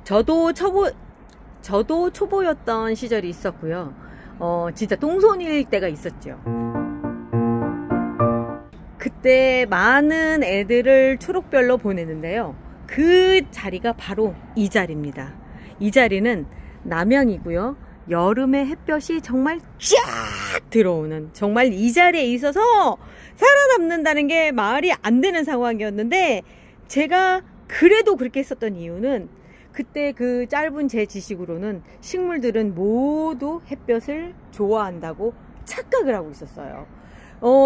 저도 초보였던 시절이 있었고요. 진짜 똥손일 때가 있었죠. 그때 많은 애들을 초록별로 보내는데요. 그 자리가 바로 이 자리입니다. 이 자리는 남양이고요. 여름에 햇볕이 정말 쫙 들어오는, 정말 이 자리에 있어서 살아남는다는 게 말이 안 되는 상황이었는데, 제가 그래도 그렇게 했었던 이유는 그때 그 짧은 제 지식으로는 식물들은 모두 햇볕을 좋아한다고 착각을 하고 있었어요.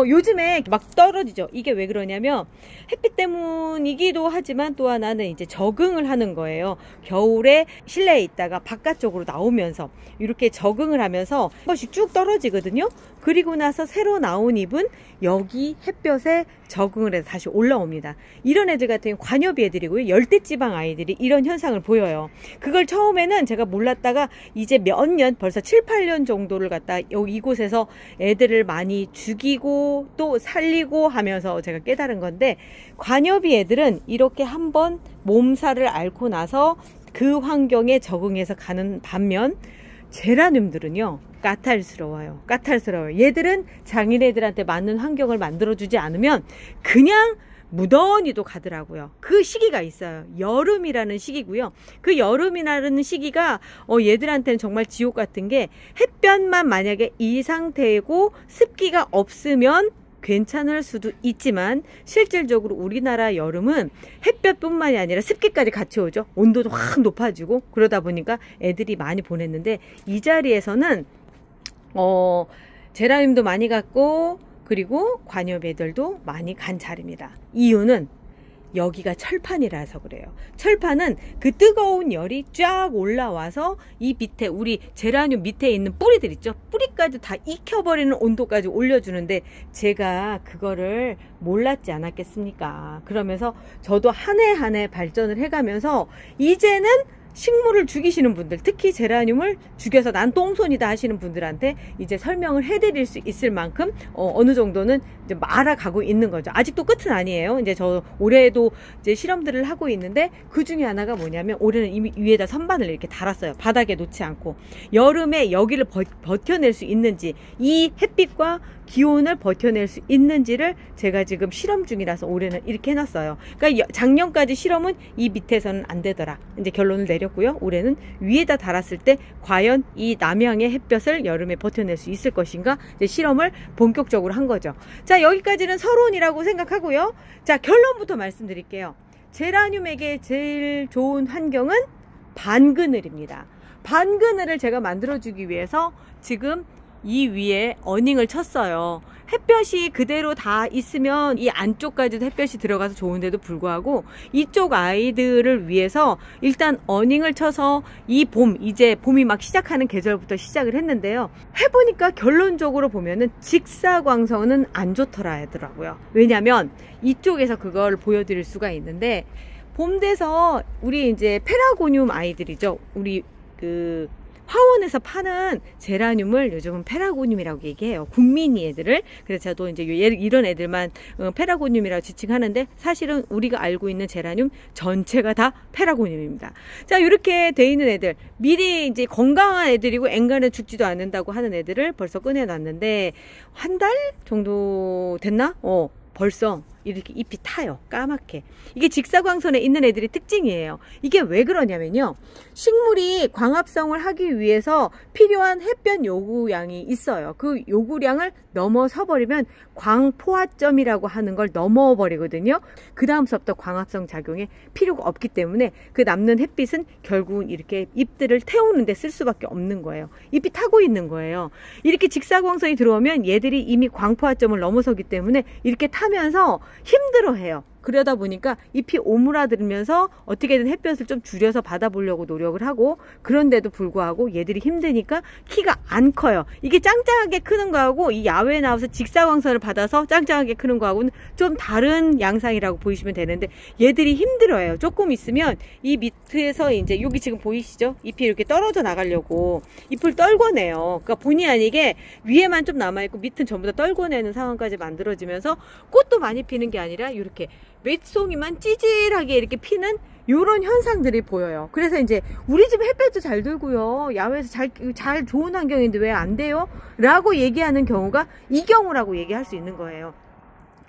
요즘에 막 떨어지죠. 이게 왜 그러냐면 햇빛 때문이기도 하지만 또 하나는 이제 적응을 하는 거예요. 겨울에 실내에 있다가 바깥쪽으로 나오면서 이렇게 적응을 하면서 한 번씩 쭉 떨어지거든요. 그리고 나서 새로 나온 잎은 여기 햇볕에 적응을 해서 다시 올라옵니다. 이런 애들 같은 경우는 관엽이 애들이고요. 열대지방 아이들이 이런 현상을 보여요. 그걸 처음에는 제가 몰랐다가 이제 몇 년, 벌써 7, 8년 정도를 갖다 이곳에서 애들을 많이 죽이고 또 살리고 하면서 제가 깨달은 건데, 관엽이 애들은 이렇게 한번 몸살을 앓고 나서 그 환경에 적응해서 가는 반면 제라늄들은요, 까탈스러워요. 얘들은 장인애들한테 맞는 환경을 만들어주지 않으면 그냥 무던히도 가더라고요. 그 시기가 있어요. 여름이라는 시기고요. 그 여름이라는 시기가 얘들한테는 정말 지옥 같은 게, 햇볕만 만약에 이 상태고 습기가 없으면 괜찮을 수도 있지만 실질적으로 우리나라 여름은 햇볕뿐만이 아니라 습기까지 같이 오죠. 온도도 확 높아지고 그러다 보니까 애들이 많이 보냈는데, 이 자리에서는 제라늄도 많이 갔고 그리고 관엽 애들도 많이 간 자리입니다. 이유는 여기가 철판이라서 그래요. 철판은 그 뜨거운 열이 쫙 올라와서 이 밑에, 우리 제라늄 밑에 있는 뿌리들 있죠. 뿌리까지 다 익혀버리는 온도까지 올려주는데 제가 그거를 몰랐지 않았겠습니까? 그러면서 저도 한 해 한 해 발전을 해가면서 이제는 식물을 죽이시는 분들, 특히 제라늄을 죽여서 난 똥손이다 하시는 분들한테 이제 설명을 해드릴 수 있을 만큼 어느 정도는 이제 알아가고 있는 거죠. 아직도 끝은 아니에요. 이제 저 올해도 이제 실험들을 하고 있는데, 그 중에 하나가 뭐냐면 올해는 이미 위에다 선반을 이렇게 달았어요. 바닥에 놓지 않고. 여름에 여기를 버텨낼 수 있는지, 이 햇빛과 기온을 버텨낼 수 있는지를 제가 지금 실험 중이라서 올해는 이렇게 해놨어요. 그러니까 작년까지 실험은 이 밑에서는 안 되더라, 이제 결론을 내렸고요. 올해는 위에다 달았을 때 과연 이 남양의 햇볕을 여름에 버텨낼 수 있을 것인가, 이제 실험을 본격적으로 한 거죠. 자, 여기까지는 서론이라고 생각하고요. 자, 결론부터 말씀드릴게요. 제라늄에게 제일 좋은 환경은 반그늘입니다. 반그늘을 제가 만들어주기 위해서 지금 이 위에 어닝을 쳤어요. 햇볕이 그대로 다 있으면 이 안쪽까지도 햇볕이 들어가서 좋은데도 불구하고 이쪽 아이들을 위해서 일단 어닝을 쳐서 이 이제 봄이 막 시작하는 계절부터 시작을 했는데요. 해보니까 결론적으로 보면은 직사광선은 안 좋더라 하더라고요. 왜냐면 이쪽에서 그걸 보여드릴 수가 있는데, 봄 돼서 우리 이제 페라고늄 아이들이죠. 우리 화원에서 파는 제라늄을 요즘은 페라고늄이라고 얘기해요. 국민이 애들을. 그래서 저도 이제 이런 애들만 페라고늄이라고 지칭하는데, 사실은 우리가 알고 있는 제라늄 전체가 다 페라고늄입니다. 자, 이렇게 돼 있는 애들, 미리 이제 건강한 애들이고 엔간에 죽지도 않는다고 하는 애들을 벌써 꺼내놨는데, 한 달 정도 됐나? 벌써 이렇게 잎이 타요. 까맣게. 이게 직사광선에 있는 애들이 특징이에요. 이게 왜 그러냐면요, 식물이 광합성을 하기 위해서 필요한 햇볕 요구량이 있어요. 그 요구량을 넘어서 버리면 광포화점이라고 하는 걸 넘어버리거든요. 그 다음서부터 광합성 작용에 필요가 없기 때문에 그 남는 햇빛은 결국은 이렇게 잎들을 태우는 데 쓸 수밖에 없는 거예요. 잎이 타고 있는 거예요. 이렇게 직사광선이 들어오면 얘들이 이미 광포화점을 넘어서기 때문에 이렇게 타면서 힘들어해요. 그러다 보니까 잎이 오므라들면서 어떻게든 햇볕을 좀 줄여서 받아보려고 노력을 하고, 그런데도 불구하고 얘들이 힘드니까 키가 안 커요. 이게 짱짱하게 크는 거하고 이 야외에 나와서 직사광선을 받아서 짱짱하게 크는 거하고는 좀 다른 양상이라고 보시면 되는데, 얘들이 힘들어요. 조금 있으면 이 밑에서 이제 여기 지금 보이시죠? 잎이 이렇게 떨어져 나가려고 잎을 떨궈내요. 그러니까 본의 아니게 위에만 좀 남아있고 밑은 전부 다 떨궈내는 상황까지 만들어지면서 꽃도 많이 피는 게 아니라 이렇게 맷송이만 찌질하게 이렇게 피는 요런 현상들이 보여요. 그래서 이제 우리 집 햇볕도 잘 들고요, 야외에서 잘 좋은 환경인데 왜 안 돼요? 라고 얘기하는 경우가 이 경우라고 얘기할 수 있는 거예요.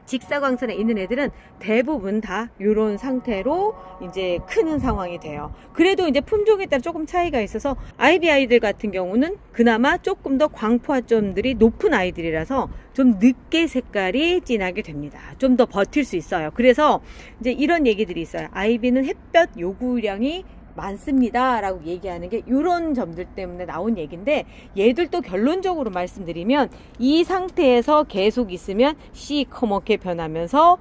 직사광선에 있는 애들은 대부분 다 이런 상태로 이제 크는 상황이 돼요. 그래도 이제 품종에 따라 조금 차이가 있어서 아이비 아이들 같은 경우는 그나마 조금 더 광포화점들이 높은 아이들이라서 좀 늦게 색깔이 진하게 됩니다. 좀 더 버틸 수 있어요. 그래서 이제 이런 얘기들이 있어요. 아이비는 햇볕 요구량이 많습니다 라고 얘기하는 게 이런 점들 때문에 나온 얘기인데, 얘들도 결론적으로 말씀드리면 이 상태에서 계속 있으면 시커멓게 변하면서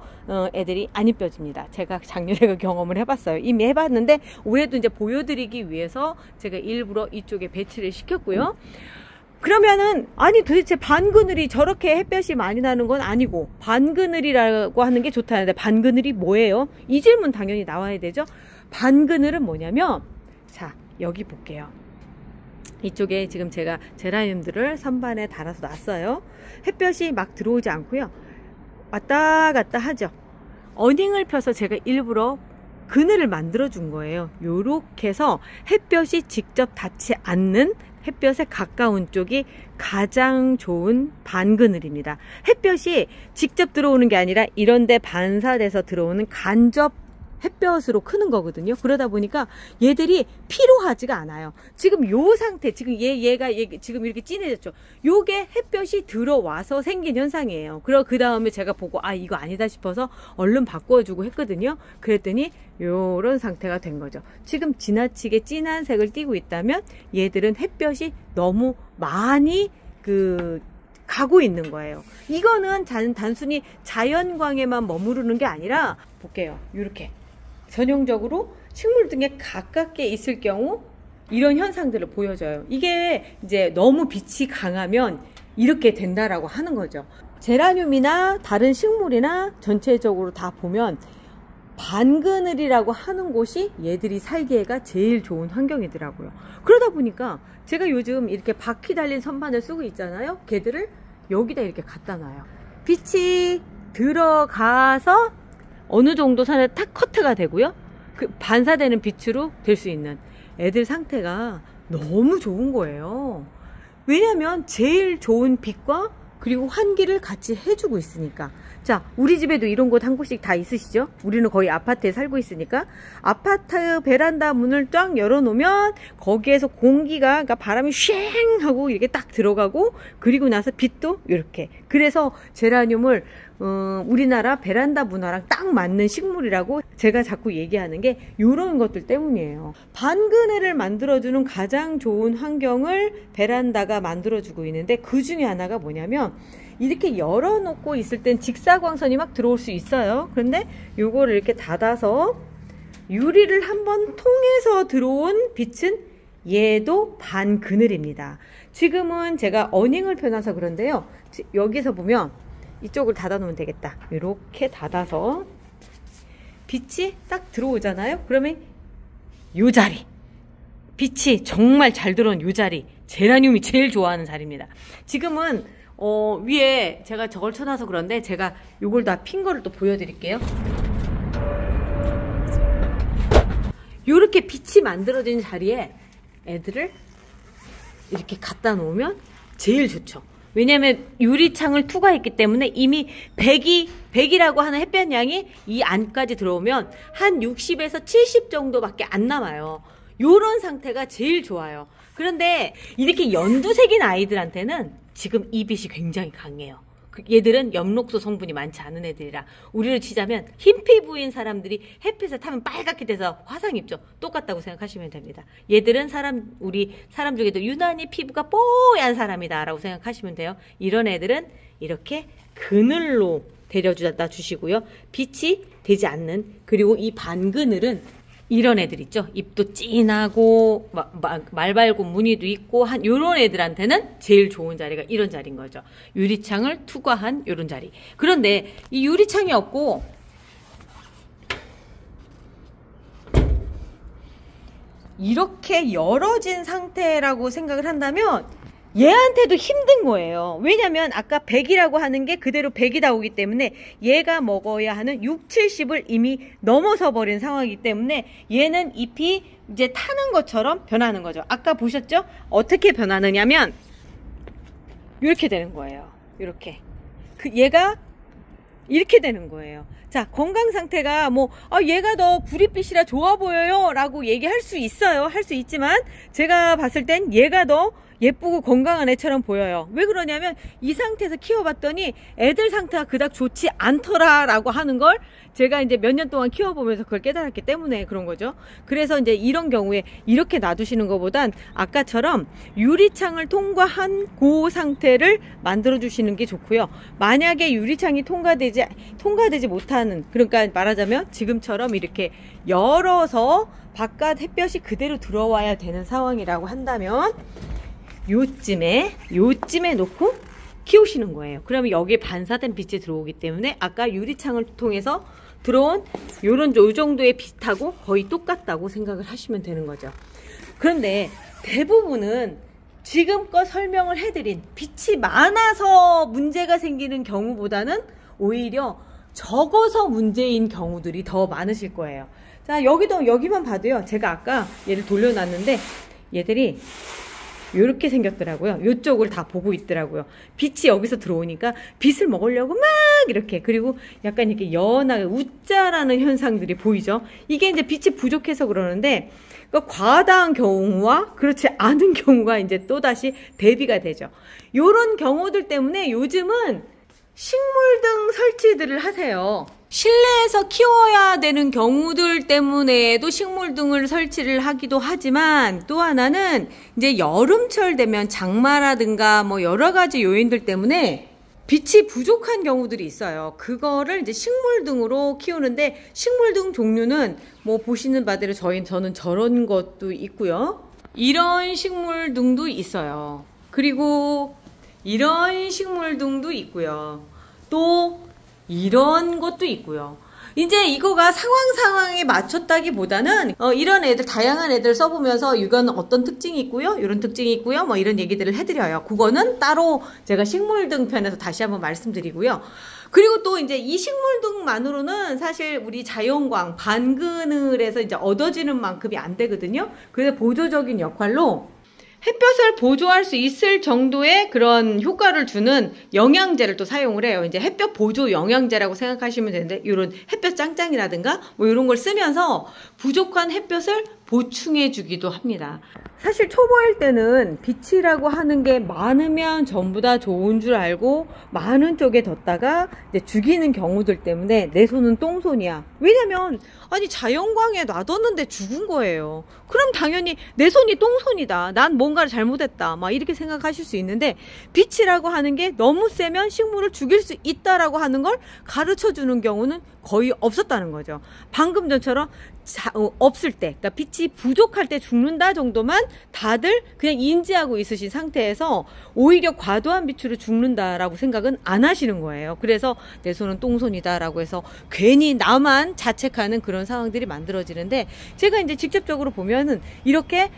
애들이 안 이뻐집니다. 제가 작년에 그 경험을 해봤어요. 이미 해봤는데 올해도 이제 보여드리기 위해서 제가 일부러 이쪽에 배치를 시켰고요. 그러면은 아니 도대체 반그늘이 저렇게 햇볕이 많이 나는 건 아니고 반그늘이라고 하는 게 좋다는데 반그늘이 뭐예요? 이 질문 당연히 나와야 되죠. 반그늘은 뭐냐면, 자 여기 볼게요. 이쪽에 지금 제가 제라늄들을 선반에 달아서 놨어요. 햇볕이 막 들어오지 않고요, 왔다 갔다 하죠. 어닝을 펴서 제가 일부러 그늘을 만들어 준 거예요. 요렇게 해서 햇볕이 직접 닿지 않는, 햇볕에 가까운 쪽이 가장 좋은 반그늘입니다. 햇볕이 직접 들어오는 게 아니라 이런데 반사돼서 들어오는 간접 햇볕으로 크는 거거든요. 그러다 보니까 얘들이 피로하지가 않아요. 지금 요 상태, 지금 얘가 지금 이렇게 진해졌죠. 요게 햇볕이 들어와서 생긴 현상이에요. 그 다음에 제가 보고 아 이거 아니다 싶어서 얼른 바꿔주고 했거든요. 그랬더니 요런 상태가 된 거죠. 지금 지나치게 진한 색을 띠고 있다면 얘들은 햇볕이 너무 많이 가고 있는 거예요. 이거는 단순히 자연광에만 머무르는 게 아니라, 볼게요. 이렇게 전형적으로 식물 등에 가깝게 있을 경우 이런 현상들을 보여줘요. 이게 이제 너무 빛이 강하면 이렇게 된다라고 하는 거죠. 제라늄이나 다른 식물이나 전체적으로 다 보면 반그늘이라고 하는 곳이 얘들이 살기가 제일 좋은 환경이더라고요. 그러다 보니까 제가 요즘 이렇게 바퀴 달린 선반을 쓰고 있잖아요. 걔들을 여기다 이렇게 갖다 놔요. 빛이 들어가서 어느 정도 선에 탁 커트가 되고요, 그 반사되는 빛으로 될 수 있는 애들 상태가 너무 좋은 거예요. 왜냐면 제일 좋은 빛과 그리고 환기를 같이 해주고 있으니까. 자, 우리 집에도 이런 곳 한 곳씩 다 있으시죠? 우리는 거의 아파트에 살고 있으니까 아파트 베란다 문을 쫙 열어놓으면 거기에서 공기가, 그러니까 바람이 쉥 하고 이렇게 딱 들어가고, 그리고 나서 빛도 이렇게. 그래서 제라늄을 우리나라 베란다 문화랑 딱 맞는 식물이라고 제가 자꾸 얘기하는 게 이런 것들 때문이에요. 반그늘을 만들어주는 가장 좋은 환경을 베란다가 만들어주고 있는데, 그 중에 하나가 뭐냐면, 이렇게 열어놓고 있을 땐 직사광선이 막 들어올 수 있어요. 그런데 요거를 이렇게 닫아서 유리를 한번 통해서 들어온 빛은 얘도 반그늘입니다. 지금은 제가 어닝을 펴놔서 그런데요, 여기서 보면 이쪽을 닫아 놓으면 되겠다. 이렇게 닫아서 빛이 딱 들어오잖아요. 그러면 요 자리, 빛이 정말 잘 들어온 요 자리, 제라늄이 제일 좋아하는 자리입니다. 지금은 위에 제가 저걸 쳐놔서 그런데 제가 요걸 다 핀 거를 또 보여드릴게요. 요렇게 빛이 만들어진 자리에 애들을 이렇게 갖다 놓으면 제일 좋죠. 왜냐면 유리창을 투과했기 때문에 이미 100이라고 하는 햇볕량이 이 안까지 들어오면 한 60에서 70 정도밖에 안 남아요. 요런 상태가 제일 좋아요. 그런데 이렇게 연두색인 아이들한테는 지금 이 빛이 굉장히 강해요. 얘들은 엽록소 성분이 많지 않은 애들이라, 우리를 치자면 흰 피부인 사람들이 햇빛에 타면 빨갛게 돼서 화상 입죠. 똑같다고 생각하시면 됩니다. 얘들은 우리 사람 중에도 유난히 피부가 뽀얀 사람이다 라고 생각하시면 돼요. 이런 애들은 이렇게 그늘로 데려다 주시고요, 빛이 되지 않는, 그리고 이 반그늘은 이런 애들 있죠. 잎도 진하고 말발고 무늬도 있고 한 요런 애들한테는 제일 좋은 자리가 이런 자리인 거죠. 유리창을 투과한 요런 자리. 그런데 이 유리창이 없고 이렇게 열어진 상태라고 생각을 한다면 얘한테도 힘든 거예요. 왜냐면 아까 100이라고 하는 게 그대로 100이 나오기 때문에 얘가 먹어야 하는 6, 70을 이미 넘어서 버린 상황이기 때문에 얘는 잎이 이제 타는 것처럼 변하는 거죠. 아까 보셨죠? 어떻게 변하느냐면 이렇게 되는 거예요. 이렇게. 얘가 이렇게 되는 거예요. 자, 건강 상태가 얘가 더 구릿빛이라 좋아 보여요 라고 얘기할 수 있어요. 할 수 있지만 제가 봤을 땐 얘가 더 예쁘고 건강한 애처럼 보여요. 왜 그러냐면 이 상태에서 키워봤더니 애들 상태가 그닥 좋지 않더라 라고 하는 걸 제가 이제 몇 년 동안 키워보면서 그걸 깨달았기 때문에 그런 거죠. 그래서 이제 이런 경우에 이렇게 놔두시는 것보단 아까처럼 유리창을 통과한 그 상태를 만들어 주시는 게 좋고요. 만약에 유리창이 통과되지 못하는, 그러니까 말하자면 지금처럼 이렇게 열어서 바깥 햇볕이 그대로 들어와야 되는 상황이라고 한다면 요쯤에 놓고 키우시는 거예요. 그러면 여기에 반사된 빛이 들어오기 때문에 아까 유리창을 통해서 들어온 요 정도의 빛하고 거의 똑같다고 생각을 하시면 되는 거죠. 그런데 대부분은 지금껏 설명을 해드린 빛이 많아서 문제가 생기는 경우보다는 오히려 적어서 문제인 경우들이 더 많으실 거예요. 자, 여기만 봐도요. 제가 아까 얘를 돌려놨는데 얘들이 이렇게 생겼더라고요. 이쪽을 다 보고 있더라고요. 빛이 여기서 들어오니까 빛을 먹으려고 막 이렇게, 그리고 약간 이렇게 연하게 웃자라는 현상들이 보이죠. 이게 이제 빛이 부족해서 그러는데, 그러니까 과다한 경우와 그렇지 않은 경우가 이제 또다시 대비가 되죠. 이런 경우들 때문에 요즘은 식물등 설치들을 하세요. 실내에서 키워야 되는 경우들 때문에도 식물등을 설치를 하기도 하지만, 또 하나는 이제 여름철 되면 장마라든가 여러 가지 요인들 때문에 빛이 부족한 경우들이 있어요. 그거를 이제 식물등으로 키우는데, 식물등 종류는 보시는 바대로 저는 저런 것도 있고요. 이런 식물등도 있어요. 그리고 이런 식물등도 있고요. 또 이런 것도 있고요. 이제 이거가 상황에 맞췄다기보다는 이런 애들, 다양한 애들 써보면서 이건 어떤 특징이 있고요, 이런 특징이 있고요, 이런 얘기들을 해드려요. 그거는 따로 제가 식물등 편에서 다시 한번 말씀드리고요. 그리고 또 이제 이 식물등만으로는 사실 우리 자연광 반그늘에서 이제 얻어지는 만큼이 안 되거든요. 그래서 보조적인 역할로 햇볕을 보조할 수 있을 정도의 그런 효과를 주는 영양제를 또 사용을 해요. 이제 햇볕 보조 영양제라고 생각하시면 되는데, 이런 햇볕 짱짱이라든가 이런 걸 쓰면서 부족한 햇볕을 보충해 주기도 합니다. 사실 초보일 때는 빛이라고 하는 게 많으면 전부 다 좋은 줄 알고 많은 쪽에 뒀다가 이제 죽이는 경우들 때문에 내 손은 똥손이야. 왜냐면 아니 자연광에 놔뒀는데 죽은 거예요. 그럼 당연히 내 손이 똥손이다, 난 뭔가를 잘못했다, 이렇게 생각하실 수 있는데, 빛이라고 하는 게 너무 세면 식물을 죽일 수 있다라고 하는 걸 가르쳐 주는 경우는 거의 없었다는 거죠. 방금 전처럼 없을 때, 그러니까 빛이 부족할 때 죽는다 정도만 다들 그냥 인지하고 있으신 상태에서 오히려 과도한 빛으로 죽는다라고 생각은 안 하시는 거예요. 그래서 내 손은 똥손이다 라고 해서 괜히 나만 자책하는 그런 상황들이 만들어지는데, 제가 이제 직접적으로 보면은 이렇게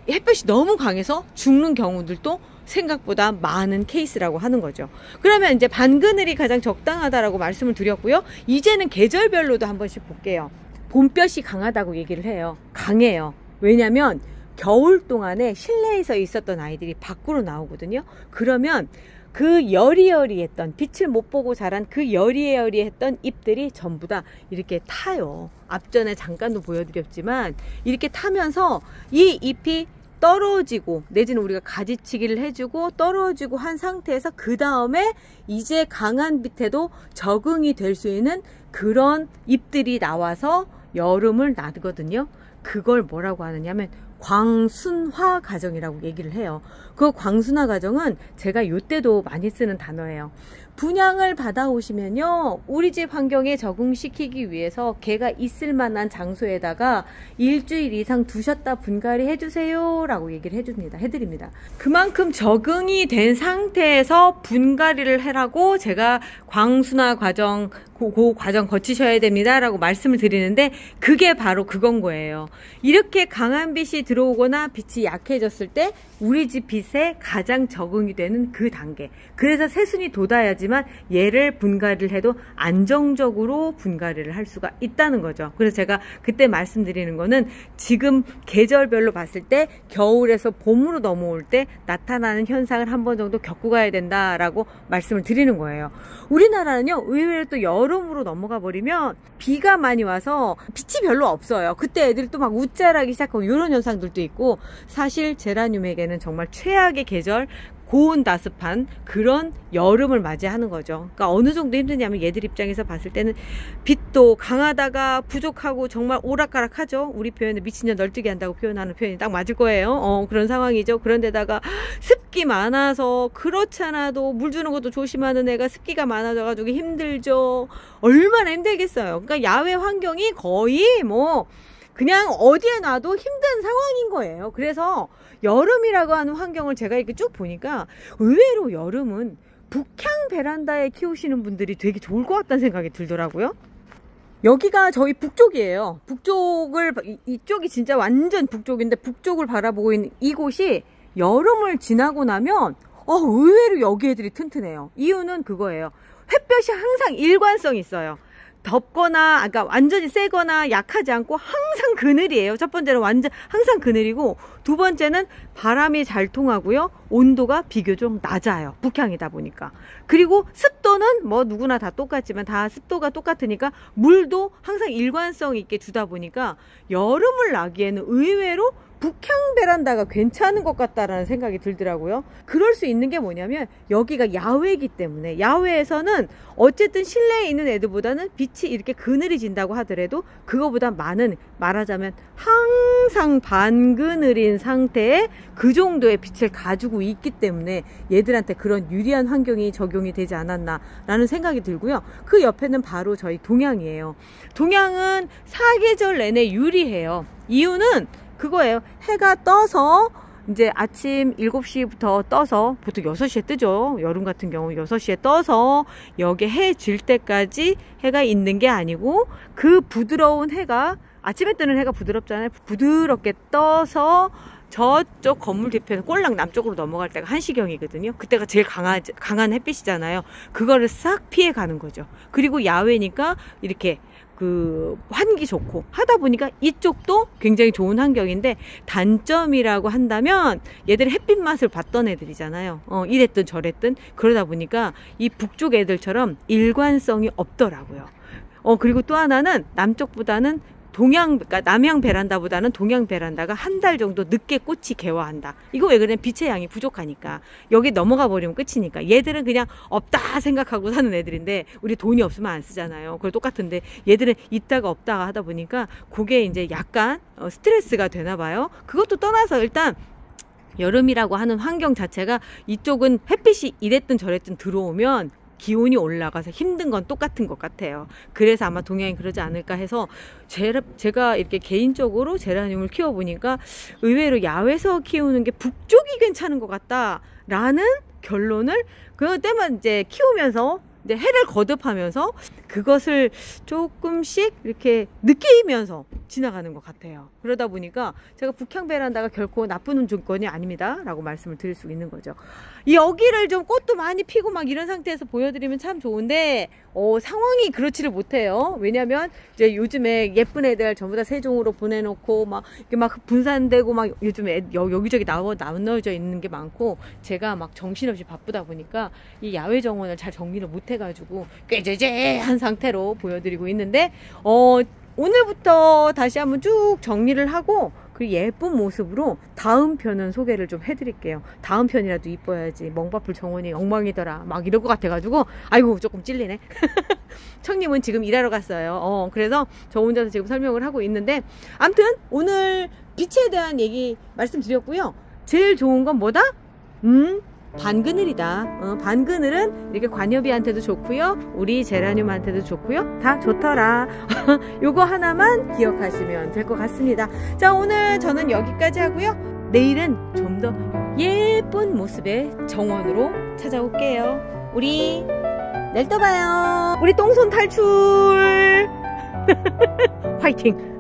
햇볕이 너무 강해서 죽는 경우들도 생각보다 많은 케이스라고 하는 거죠. 그러면 이제 반그늘이 가장 적당하다라고 말씀을 드렸고요. 이제는 계절별로도 한 번씩 볼게요. 봄볕이 강하다고 얘기를 해요. 강해요. 왜냐면 겨울 동안에 실내에서 있었던 아이들이 밖으로 나오거든요. 그러면 그 여리여리했던, 빛을 못 보고 자란 그 여리여리했던 잎들이 전부 다 이렇게 타요. 앞전에 잠깐도 보여드렸지만 이렇게 타면서 이 잎이 떨어지고, 내지는 우리가 가지치기를 해주고 떨어지고 한 상태에서 그 다음에 이제 강한 빛에도 적응이 될 수 있는 그런 잎들이 나와서 여름을 나거든요. 그걸 뭐라고 하느냐면 광순화 과정이라고 얘기를 해요. 그 광순화 과정은 제가 요때도 많이 쓰는 단어예요. 분양을 받아오시면요, 우리 집 환경에 적응시키기 위해서 개가 있을 만한 장소에다가 일주일 이상 두셨다 분갈이 해주세요 라고 얘기를 해드립니다. 그만큼 적응이 된 상태에서 분갈이를 해라고 제가 광순화 과정, 그 과정 거치셔야 됩니다 라고 말씀을 드리는데, 그게 바로 그건 거예요. 이렇게 강한 빛이 들어오거나 빛이 약해졌을 때 우리 집 빛에 가장 적응이 되는 그 단계. 그래서 새순이 돋아야지만 얘를 분갈이를 해도 안정적으로 분갈이를 할 수가 있다는 거죠. 그래서 제가 그때 말씀드리는 거는 지금 계절별로 봤을 때 겨울에서 봄으로 넘어올 때 나타나는 현상을 한 번 정도 겪고 가야 된다라고 말씀을 드리는 거예요. 우리나라는요, 의외로 또 여름으로 넘어가 버리면 비가 많이 와서 빛이 별로 없어요. 그때 애들이 또 막 웃자라기 시작하고 이런 현상들도 있고, 사실 제라늄에게는 정말 최악의 계절, 고온다습한 그런 여름을 맞이하는 거죠. 그러니까 어느 정도 힘드냐면 얘들 입장에서 봤을 때는 빛도 강하다가 부족하고 정말 오락가락하죠. 우리 표현은 미친년 널뛰기 한다고 표현하는 표현이 딱 맞을 거예요. 그런 상황이죠. 그런데다가 습기 많아서 그렇잖아도 물 주는 것도 조심하는 애가 습기가 많아져가지고 힘들죠. 얼마나 힘들겠어요. 그러니까 야외 환경이 거의 뭐 그냥 어디에 놔도 힘든 상황인 거예요. 그래서 여름이라고 하는 환경을 제가 이렇게 쭉 보니까 의외로 여름은 북향 베란다에 키우시는 분들이 되게 좋을 것 같다는 생각이 들더라고요. 여기가 저희 북쪽이에요. 북쪽을, 이쪽이 진짜 완전 북쪽인데 북쪽을 바라보고 있는 이곳이 여름을 지나고 나면 의외로 여기 애들이 튼튼해요. 이유는 그거예요. 햇볕이 항상 일관성이 있어요. 덥거나, 그러니까 완전히 세거나 약하지 않고 항상 그늘이에요. 첫 번째는 완전 항상 그늘이고, 두 번째는 바람이 잘 통하고요. 온도가 비교적 낮아요. 북향이다 보니까. 그리고 습도는 뭐 누구나 다 똑같지만 다 습도가 똑같으니까 물도 항상 일관성 있게 주다 보니까 여름을 나기에는 의외로 북향 베란다가 괜찮은 것 같다라는 생각이 들더라고요. 그럴 수 있는 게 뭐냐면 여기가 야외이기 때문에, 야외에서는 어쨌든 실내에 있는 애들보다는 빛이 이렇게 그늘이 진다고 하더라도 그거보다 많은, 말하자면 항상 반그늘인 상태에 그 정도의 빛을 가지고 있기 때문에 얘들한테 그런 유리한 환경이 적용이 되지 않았나 라는 생각이 들고요. 그 옆에는 바로 저희 동양이에요. 동양은 사계절 내내 유리해요. 이유는 그거예요. 해가 떠서 이제 아침 7시부터 떠서, 보통 6시에 뜨죠. 여름 같은 경우 6시에 떠서 여기 해 질 때까지 해가 있는 게 아니고, 그 부드러운 해가, 아침에 뜨는 해가 부드럽잖아요. 부드럽게 떠서 저쪽 건물 뒤편에서 꼴랑 남쪽으로 넘어갈 때가 1시경이거든요. 그때가 제일 강한 햇빛이잖아요. 그거를 싹 피해 가는 거죠. 그리고 야외니까 이렇게 그 환기 좋고 하다 보니까 이쪽도 굉장히 좋은 환경인데, 단점이라고 한다면 얘들이 햇빛 맛을 봤던 애들이잖아요. 이랬든 저랬든. 그러다 보니까 이 북쪽 애들처럼 일관성이 없더라고요. 그리고 또 하나는 남쪽보다는 그러니까 남향 베란다보다는 동향 베란다가 한 달 정도 늦게 꽃이 개화한다. 이거 왜 그러냐면 빛의 양이 부족하니까. 여기 넘어가 버리면 끝이니까. 얘들은 그냥 없다 생각하고 사는 애들인데, 우리 돈이 없으면 안 쓰잖아요. 그걸 똑같은데 얘들은 있다가 없다가 하다 보니까 그게 이제 약간 스트레스가 되나 봐요. 그것도 떠나서 일단 여름이라고 하는 환경 자체가, 이쪽은 햇빛이 이랬든 저랬든 들어오면 기온이 올라가서 힘든 건 똑같은 것 같아요. 그래서 아마 동양이 그러지 않을까 해서 제가 이렇게 개인적으로 제라늄을 키워보니까 의외로 야외에서 키우는 게 북쪽이 괜찮은 것 같다라는 결론을 그때만 이제 키우면서 이제 해를 거듭하면서 그것을 조금씩 이렇게 느끼면서 지나가는 것 같아요. 그러다 보니까 제가 북향 베란다가 결코 나쁜 조건이 아닙니다 라고 말씀을 드릴 수 있는 거죠. 여기를 좀 꽃도 많이 피고 막 이런 상태에서 보여드리면 참 좋은데 상황이 그렇지를 못해요. 왜냐면 이제 요즘에 예쁜 애들 전부 다 세종으로 보내놓고 막 이렇게 막 분산되고 막 요즘에 여기저기 나눠져 있는 게 많고, 제가 막 정신없이 바쁘다 보니까 이 야외 정원을 잘 정리를 못 해가지고 꾀죄죄한 상태로 보여드리고 있는데, 오늘부터 다시 한번 쭉 정리를 하고 그 예쁜 모습으로 다음 편은 소개를 좀 해드릴게요. 다음 편이라도 이뻐야지. 멍바풀 정원이 엉망이더라 막 이럴 것 같아가지고, 아이고 조금 찔리네. 청님은 지금 일하러 갔어요. 그래서 저 혼자서 지금 설명을 하고 있는데, 아무튼 오늘 빛에 대한 얘기 말씀드렸고요. 제일 좋은 건 뭐다? 반그늘이다. 반그늘은 이렇게 관여비한테도 좋고요, 우리 제라늄한테도 좋고요, 다 좋더라. 요거 하나만 기억하시면 될 것 같습니다. 자, 오늘 저는 여기까지 하고요. 내일은 좀 더 예쁜 모습의 정원으로 찾아올게요. 우리 내일 또 봐요. 우리 똥손 탈출. 화이팅.